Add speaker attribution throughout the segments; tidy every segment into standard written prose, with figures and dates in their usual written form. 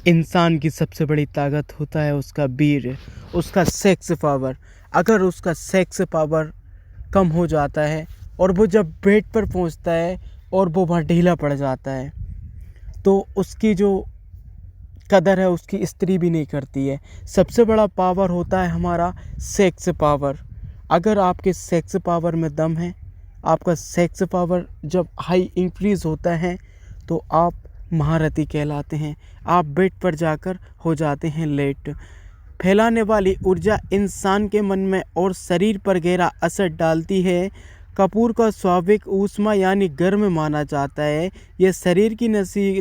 Speaker 1: इंसान की सबसे बड़ी ताकत होता है उसका वीर्य, उसका सेक्स पावर। अगर उसका सेक्स पावर कम हो जाता है और वो जब बेड पर पहुंचता है और वो वहाँ ढीला पड़ जाता है, तो उसकी जो कदर है उसकी स्त्री भी नहीं करती है। सबसे बड़ा पावर होता है हमारा सेक्स पावर। अगर आपके सेक्स पावर में दम है, आपका सेक्स पावर जब हाई इंक्रीज़ होता है, तो आप महारथी कहलाते हैं। आप बेड पर जाकर हो जाते हैं लेट। फैलाने वाली ऊर्जा इंसान के मन में और शरीर पर गहरा असर डालती है। कपूर का स्वाभाविक ऊष्मा यानी गर्म माना जाता है। यह शरीर की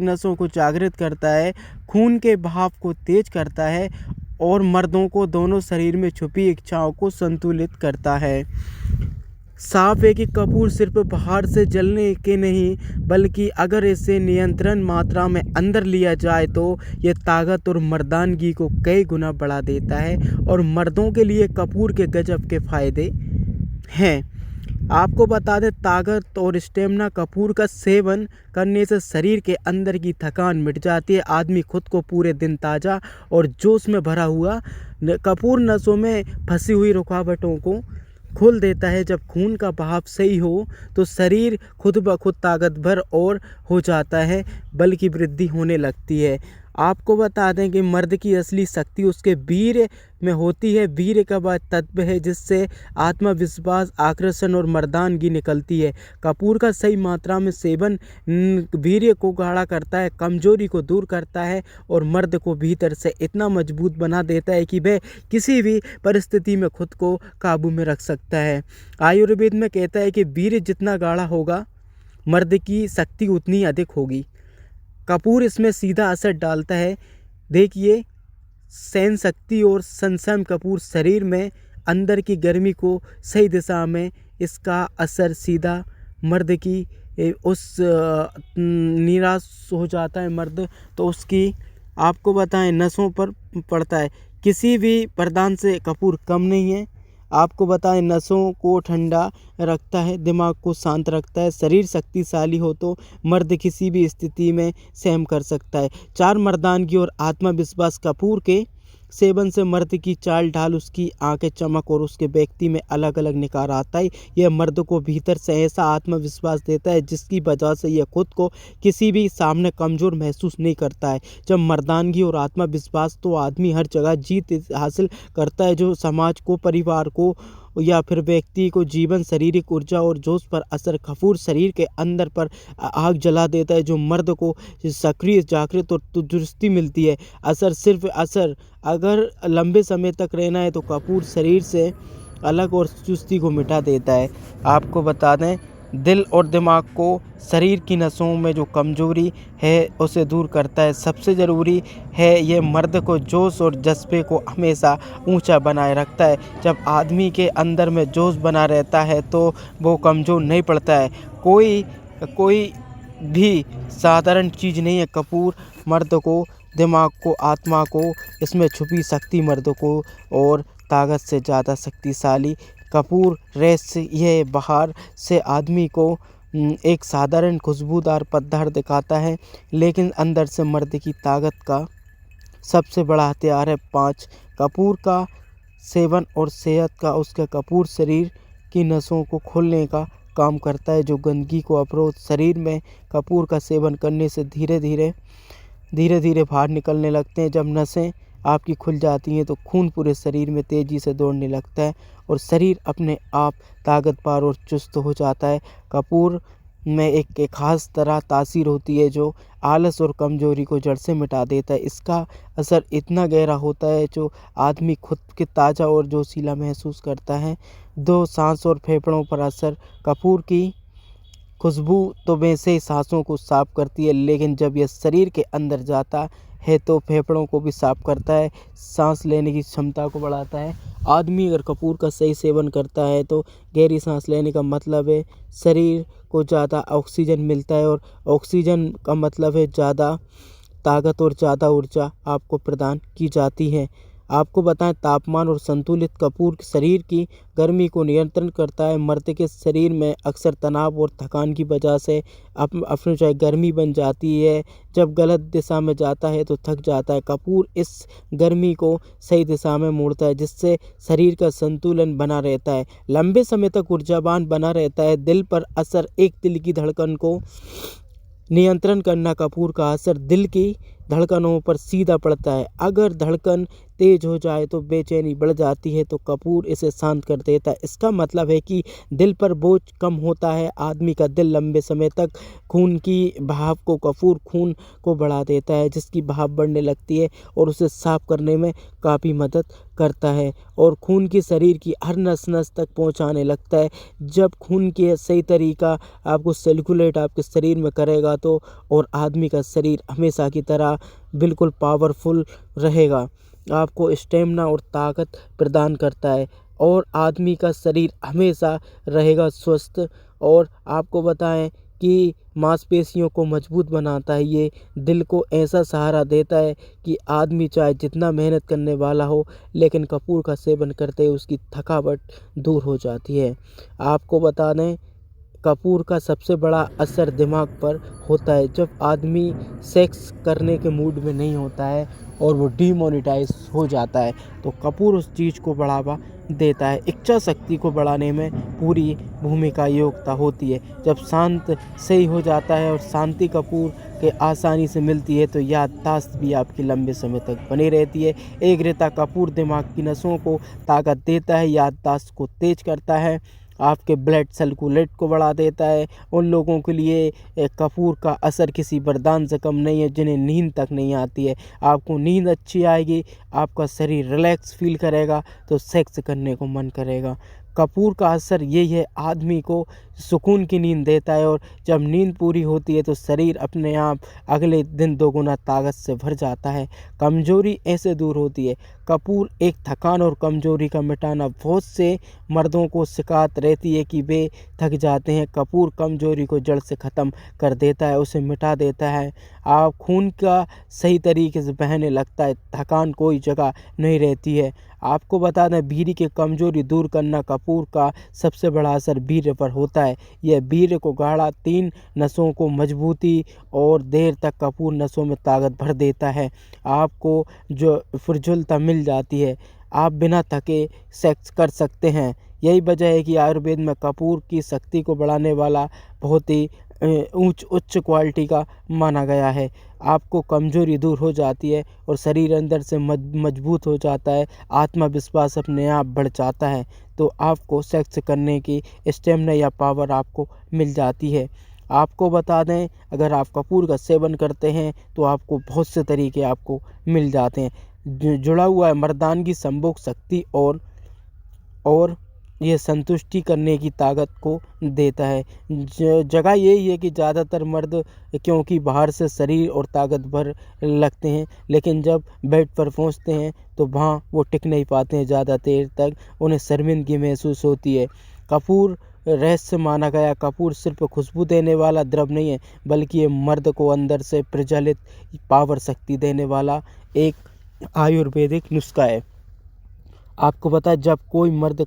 Speaker 1: नसों को जागृत करता है, खून के बहाव को तेज करता है और मर्दों को दोनों शरीर में छुपी इच्छाओं को संतुलित करता है। साफ है कि कपूर सिर्फ बाहर से जलने के नहीं, बल्कि अगर इसे नियंत्रण मात्रा में अंदर लिया जाए तो ये ताकत और मर्दानगी को कई गुना बढ़ा देता है। और मर्दों के लिए कपूर के गजब के फायदे हैं। आपको बता दें, ताकत और स्टेमिना कपूर का सेवन करने से शरीर के अंदर की थकान मिट जाती है। आदमी खुद को पूरे दिन ताज़ा और जोश में भरा हुआ कपूर नसों में फंसी हुई रुकावटों को खोल देता है। जब खून का बहाव सही हो तो शरीर खुद ब खुद ताकतवर और हो जाता है, बल्कि वृद्धि होने लगती है। आपको बता दें कि मर्द की असली शक्ति उसके वीर्य में होती है। वीर्य का वह तत्व है जिससे आत्मविश्वास, आकर्षण और मर्दानगी निकलती है। कपूर का सही मात्रा में सेवन वीर्य को गाढ़ा करता है, कमजोरी को दूर करता है और मर्द को भीतर से इतना मजबूत बना देता है कि वह किसी भी परिस्थिति में खुद को काबू में रख सकता है। आयुर्वेद में कहता है कि वीर्य जितना गाढ़ा होगा, मर्द की शक्ति उतनी अधिक होगी। कपूर इसमें सीधा असर डालता है। देखिए, सहन शक्ति और संयम कपूर शरीर में अंदर की गर्मी को सही दिशा में इसका असर सीधा मर्द की उस निराश हो जाता है मर्द, तो उसकी आपको बताएं नसों पर पड़ता है। किसी भी प्रदान से कपूर कम नहीं है। आपको बताएं, नसों को ठंडा रखता है, दिमाग को शांत रखता है। शरीर शक्तिशाली हो तो मर्द किसी भी स्थिति में सहन कर सकता है। चार मर्दानगी और आत्मविश्वास कपूर के सेवन से मर्द की चाल ढाल, उसकी आंखें चमक और उसके व्यक्ति में अलग अलग निखार आता है। यह मर्द को भीतर से ऐसा आत्मविश्वास देता है जिसकी वजह से यह खुद को किसी भी सामने कमज़ोर महसूस नहीं करता है। जब मर्दानगी और आत्मविश्वास, तो आदमी हर जगह जीत हासिल करता है, जो समाज को, परिवार को या फिर व्यक्ति को जीवन, शारीरिक ऊर्जा और जोश पर असर कपूर शरीर के अंदर पर आग जला देता है, जो मर्द को सक्रिय, जागृत और तंदुरुस्ती मिलती है। असर अगर लंबे समय तक रहना है तो कपूर शरीर से अलग और सुस्ती को मिटा देता है। आपको बता दें, दिल और दिमाग को, शरीर की नसों में जो कमजोरी है उसे दूर करता है। सबसे ज़रूरी है, ये मर्द को जोश और जज्बे को हमेशा ऊंचा बनाए रखता है। जब आदमी के अंदर में जोश बना रहता है तो वो कमज़ोर नहीं पड़ता है। कोई भी साधारण चीज़ नहीं है। कपूर मर्द को, दिमाग को, आत्मा को, इसमें छुपी शक्ति मर्द को और ताकत से ज़्यादा शक्तिशाली। कपूर रेस यह बाहर से आदमी को एक साधारण खुशबूदार पदार्थ दिखाता है, लेकिन अंदर से मर्द की ताकत का सबसे बड़ा हथियार है। 5, कपूर का सेवन और सेहत का उसका कपूर शरीर की नसों को खोलने का काम करता है, जो गंदगी को अवरोध। शरीर में कपूर का सेवन करने से धीरे धीरे बाहर निकलने लगते हैं। जब नसें आपकी खुल जाती हैं तो खून पूरे शरीर में तेज़ी से दौड़ने लगता है और शरीर अपने आप ताकतवर और चुस्त हो जाता है। कपूर में एक खास तरह तासीर होती है जो आलस और कमजोरी को जड़ से मिटा देता है। इसका असर इतना गहरा होता है जो आदमी खुद के ताज़ा और जोशीला महसूस करता है। 2, सांस और फेफड़ों पर असर। कपूर की खुशबू तो वैसे ही सांसों को साफ करती है, लेकिन जब यह शरीर के अंदर जाता है तो फेफड़ों को भी साफ करता है, सांस लेने की क्षमता को बढ़ाता है। आदमी अगर कपूर का सही सेवन करता है तो गहरी सांस लेने का मतलब है शरीर को ज़्यादा ऑक्सीजन मिलता है, और ऑक्सीजन का मतलब है ज़्यादा ताकत और ज़्यादा ऊर्जा आपको प्रदान की जाती है। आपको बताएं तापमान और संतुलित कपूर शरीर की गर्मी को नियंत्रण करता है। मर्द के शरीर में अक्सर तनाव और थकान की वजह से अपनी चाहे गर्मी बन जाती है। जब गलत दिशा में जाता है तो थक जाता है। कपूर इस गर्मी को सही दिशा में मोड़ता है जिससे शरीर का संतुलन बना रहता है। लंबे समय तक ऊर्जावान बना रहता है। दिल पर असर, एक दिल की धड़कन को नियंत्रण करना। कपूर का असर दिल की धड़कनों पर सीधा पड़ता है। अगर धड़कन तेज हो जाए तो बेचैनी बढ़ जाती है तो कपूर इसे शांत कर देता है। इसका मतलब है कि दिल पर बोझ कम होता है। आदमी का दिल लंबे समय तक खून की बहाव को कपूर खून को बढ़ा देता है जिसकी बहाव बढ़ने लगती है और उसे साफ करने में काफ़ी मदद करता है और खून की शरीर की हर नस नस तक पहुंचाने लगता है। जब खून के सही तरीका आपको सर्कुलेट आपके शरीर में करेगा तो और आदमी का शरीर हमेशा की तरह बिल्कुल पावरफुल रहेगा। आपको स्टेमिना और ताकत प्रदान करता है और आदमी का शरीर हमेशा रहेगा स्वस्थ। और आपको बताएं कि मांसपेशियों को मजबूत बनाता है। ये दिल को ऐसा सहारा देता है कि आदमी चाहे जितना मेहनत करने वाला हो लेकिन कपूर का सेवन करते ही उसकी थकावट दूर हो जाती है। आपको बता दें कपूर का सबसे बड़ा असर दिमाग पर होता है। जब आदमी सेक्स करने के मूड में नहीं होता है और वो डिमोनेटाइज हो जाता है तो कपूर उस चीज़ को बढ़ावा देता है। इच्छा शक्ति को बढ़ाने में पूरी भूमिका योग्यता होती है। जब शांत सही हो जाता है और शांति कपूर के आसानी से मिलती है तो याददाश्त भी आपकी लंबे समय तक बनी रहती है। एक रेता कपूर दिमाग की नसों को ताकत देता है, याददाश्त को तेज करता है, आपके ब्लड सर्कुलेट को बढ़ा देता है। उन लोगों के लिए कपूर का असर किसी वरदान से कम नहीं है जिन्हें नींद तक नहीं आती है। आपको नींद अच्छी आएगी, आपका शरीर रिलैक्स फील करेगा तो सेक्स करने को मन करेगा। कपूर का असर यही है, आदमी को सुकून की नींद देता है और जब नींद पूरी होती है तो शरीर अपने आप अगले दिन दोगुना ताकत से भर जाता है। कमजोरी ऐसे दूर होती है। कपूर एक थकान और कमजोरी का मिटाना। बहुत से मर्दों को शिकायत रहती है कि वे थक जाते हैं। कपूर कमजोरी को जड़ से ख़त्म कर देता है, उसे मिटा देता है। आप खून का सही तरीके से बहने लगता है, थकान कोई जगह नहीं रहती है। आपको बता दें वीर्य की कमजोरी दूर करना कपूर का सबसे बड़ा असर वीर्य पर होता है। यह वीर्य को गाढ़ा, 3 नसों को मजबूती और देर तक कपूर नसों में ताकत भर देता है। आपको जो फुर्जलता मिल जाती है, आप बिना थके सेक्स कर सकते हैं। यही वजह है कि आयुर्वेद में कपूर की शक्ति को बढ़ाने वाला बहुत ही उच्च क्वालिटी का माना गया है। आपको कमजोरी दूर हो जाती है और शरीर अंदर से मजबूत हो जाता है, आत्मविश्वास अपने आप बढ़ जाता है तो आपको सेक्स करने की स्टेमिना या पावर आपको मिल जाती है। आपको बता दें अगर आप कपूर का सेवन करते हैं तो आपको बहुत से तरीके आपको मिल जाते हैं। जुड़ा हुआ है मर्दानगी, संभोग शक्ति और ये संतुष्टि करने की ताकत को देता है। जगह यही है कि ज़्यादातर मर्द क्योंकि बाहर से शरीर और ताकतवर लगते हैं लेकिन जब बेड पर पहुंचते हैं तो वहाँ वो टिक नहीं पाते हैं ज़्यादा देर तक, उन्हें शर्मिंदगी महसूस होती है। कपूर रहस्य माना गया। कपूर सिर्फ खुशबू देने वाला द्रव नहीं है बल्कि ये मर्द को अंदर से प्रज्वलित पावर शक्ति देने वाला एक आयुर्वेदिक नुस्खा है। आपको पता है जब कोई मर्द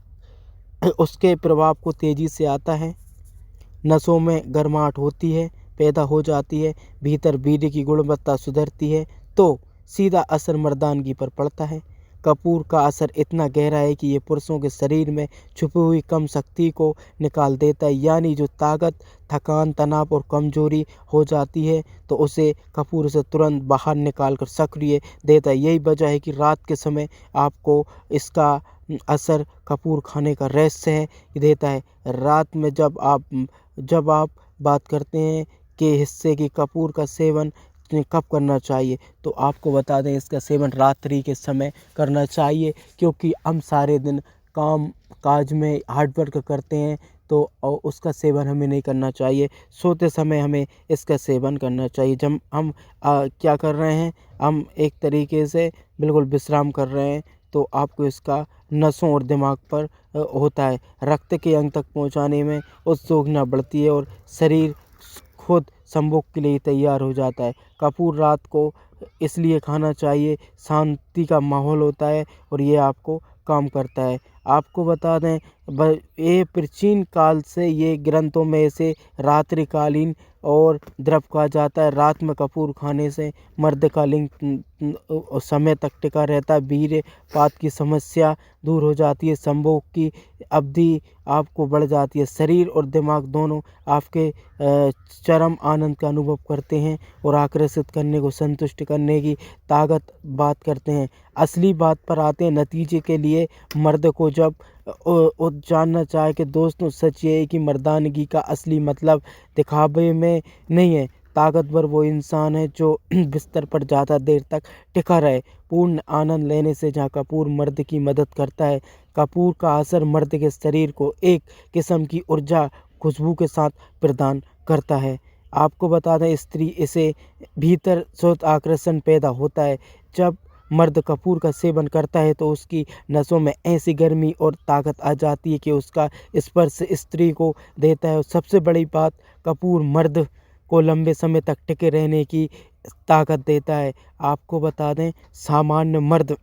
Speaker 1: उसके प्रभाव को तेज़ी से आता है, नसों में गर्माहट होती है, पैदा हो जाती है, भीतर वीर्य की गुणवत्ता सुधरती है तो सीधा असर मर्दानगी पर पड़ता है। कपूर का असर इतना गहरा है कि ये पुरुषों के शरीर में छुपी हुई कम शक्ति को निकाल देता है, यानी जो ताकत, थकान, तनाव और कमजोरी हो जाती है तो उसे कपूर से तुरंत बाहर निकाल कर सक्रिय देता है। यही वजह है कि रात के समय आपको इसका असर कपूर खाने का रहस्य है देता है। रात में जब आप बात करते हैं कि हिस्से की कपूर का सेवन कब करना चाहिए तो आपको बता दें इसका सेवन रात्रि के समय करना चाहिए क्योंकि हम सारे दिन काम काज में हार्ड वर्क करते हैं तो उसका सेवन हमें नहीं करना चाहिए। सोते समय हमें इसका सेवन करना चाहिए। जब हम क्या कर रहे हैं, हम एक तरीके से बिल्कुल विश्राम कर रहे हैं तो आपको इसका नसों और दिमाग पर होता है, रक्त के अंग तक पहुंचाने में उत्सुकता बढ़ती है और शरीर खुद संभोग के लिए तैयार हो जाता है। कपूर रात को इसलिए खाना चाहिए, शांति का माहौल होता है और ये आपको काम करता है। आपको बता दें ये प्राचीन काल से ये ग्रंथों में से रात्रिकालीन और द्रव कहा जाता है। रात में कपूर खाने से मर्द का लिंग समय तक टिका रहता है, वीर्यपात की समस्या दूर हो जाती है, संभोग की अवधि आपको बढ़ जाती है, शरीर और दिमाग दोनों आपके चरम आनंद का अनुभव करते हैं और आकर्षित करने को संतुष्ट करने की ताकत बात करते हैं। असली बात पर आते हैं नतीजे के लिए। मर्द को जब जानना चाहे कि दोस्तों सच ये है कि मर्दानगी का असली मतलब दिखावे में नहीं है। ताकतवर वो इंसान है जो बिस्तर पर ज़्यादा देर तक टिका रहे। पूर्ण आनंद लेने से जहाँ कपूर मर्द की मदद करता है। कपूर का असर मर्द के शरीर को एक किस्म की ऊर्जा खुशबू के साथ प्रदान करता है। आपको बता दें स्त्री इसे भीतर स्वत आकर्षण पैदा होता है। जब मर्द कपूर का सेवन करता है तो उसकी नसों में ऐसी गर्मी और ताकत आ जाती है कि उसका स्पर्श स्त्री को देता है। और सबसे बड़ी बात, कपूर मर्द को लंबे समय तक टिके रहने की ताकत देता है। आपको बता दें सामान्य मर्द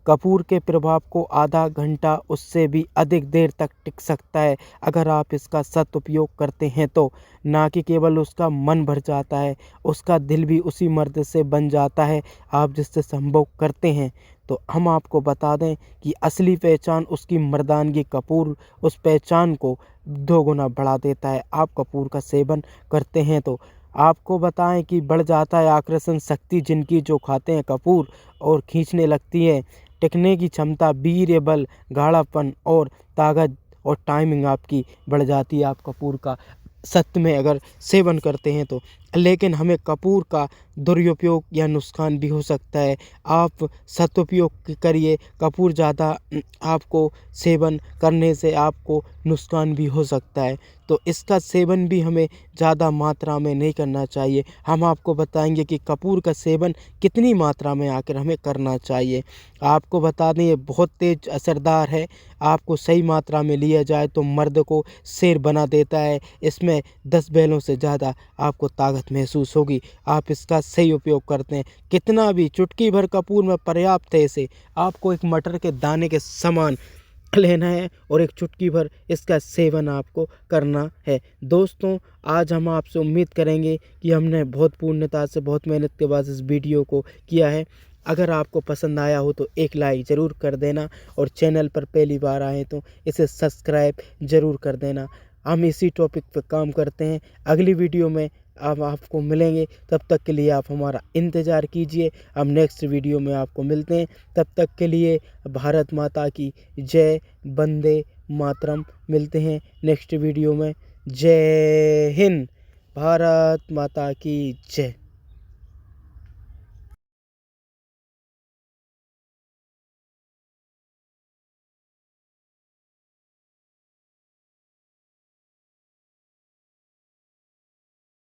Speaker 1: कपूर के प्रभाव को आधा घंटा उससे भी अधिक देर तक टिक सकता है अगर आप इसका सदुपयोग करते हैं तो। ना कि केवल उसका मन भर जाता है, उसका दिल भी उसी मर्द से बन जाता है आप जिससे संभोग करते हैं। तो हम आपको बता दें कि असली पहचान उसकी मर्दानगी कपूर उस पहचान को 2 गुना बढ़ा देता है। आप कपूर का सेवन करते हैं तो आपको बताएं कि बढ़ जाता है आकर्षण शक्ति जिनकी जो खाते हैं कपूर और खींचने लगती है। टिकने की क्षमता, वीर्य बल, गाढ़ापन और ताकत और टाइमिंग आपकी बढ़ जाती है आप कपूर का सत्य में अगर सेवन करते हैं तो। लेकिन हमें कपूर का दुरुपयोग या नुकसान भी हो सकता है। आप सदुपयोग करिए, कपूर ज़्यादा आपको सेवन करने से आपको नुकसान भी हो सकता है। तो इसका सेवन भी हमें ज़्यादा मात्रा में नहीं करना चाहिए। हम आपको बताएंगे कि कपूर का सेवन कितनी मात्रा में आकर हमें करना चाहिए। आपको बता दें ये बहुत तेज़ असरदार है। आपको सही मात्रा में लिया जाए तो मर्द को शेर बना देता है। इसमें 10 बैलों से ज़्यादा आपको ताकत महसूस होगी। आप इसका सही उपयोग करते हैं कितना भी चुटकी भर कपूर में पर्याप्त है। इसे आपको एक मटर के दाने के समान लेना है और एक चुटकी भर इसका सेवन आपको करना है। दोस्तों आज हम आपसे उम्मीद करेंगे कि हमने बहुत पूर्णता से बहुत मेहनत के बाद इस वीडियो को किया है। अगर आपको पसंद आया हो तो एक लाइक ज़रूर कर देना और चैनल पर पहली बार आए तो इसे सब्सक्राइब ज़रूर कर देना। हम इसी टॉपिक पर काम करते हैं। अगली वीडियो में अब आपको मिलेंगे, तब तक के लिए आप हमारा इंतज़ार कीजिए। हम नेक्स्ट वीडियो में आपको मिलते हैं। तब तक के लिए भारत माता की जय, वंदे मातरम। मिलते हैं नेक्स्ट वीडियो में। जय हिंद, भारत माता की जय।